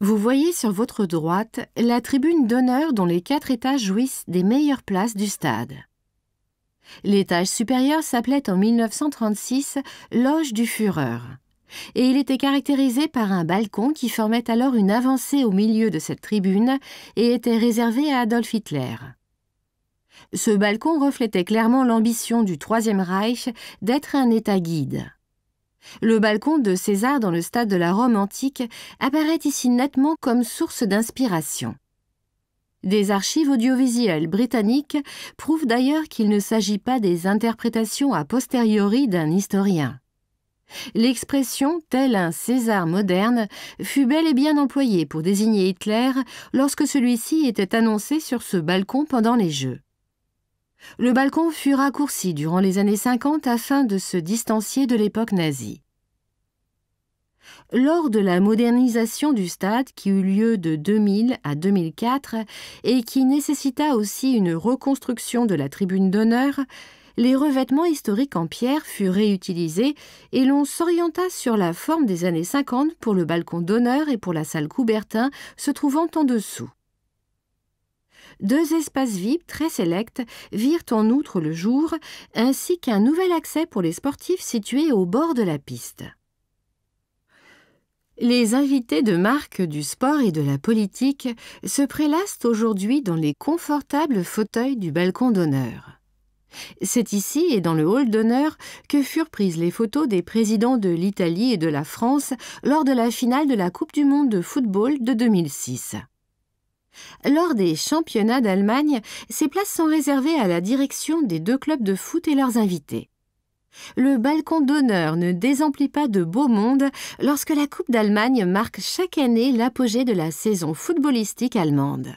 Vous voyez sur votre droite la tribune d'honneur dont les 4 étages jouissent des meilleures places du stade. L'étage supérieur s'appelait en 1936 loge du Führer, et il était caractérisé par un balcon qui formait alors une avancée au milieu de cette tribune et était réservé à Adolf Hitler. Ce balcon reflétait clairement l'ambition du Troisième Reich d'être un État guide. Le balcon de César dans le stade de la Rome antique apparaît ici nettement comme source d'inspiration. Des archives audiovisuelles britanniques prouvent d'ailleurs qu'il ne s'agit pas des interprétations a posteriori d'un historien. L'expression « tel un César moderne » fut bel et bien employée pour désigner Hitler lorsque celui-ci était annoncé sur ce balcon pendant les Jeux. Le balcon fut raccourci durant les années 50 afin de se distancier de l'époque nazie. Lors de la modernisation du stade qui eut lieu de 2000 à 2004 et qui nécessita aussi une reconstruction de la tribune d'honneur, les revêtements historiques en pierre furent réutilisés et l'on s'orienta sur la forme des années 50 pour le balcon d'honneur et pour la salle Coubertin se trouvant en dessous. 2 espaces VIP très sélects virent en outre le jour, ainsi qu'un nouvel accès pour les sportifs situés au bord de la piste. Les invités de marque du sport et de la politique se prélassent aujourd'hui dans les confortables fauteuils du balcon d'honneur. C'est ici et dans le hall d'honneur que furent prises les photos des présidents de l'Italie et de la France lors de la finale de la Coupe du monde de football de 2006. Lors des championnats d'Allemagne, ces places sont réservées à la direction des 2 clubs de foot et leurs invités. Le balcon d'honneur ne désemplit pas de beau monde lorsque la Coupe d'Allemagne marque chaque année l'apogée de la saison footballistique allemande.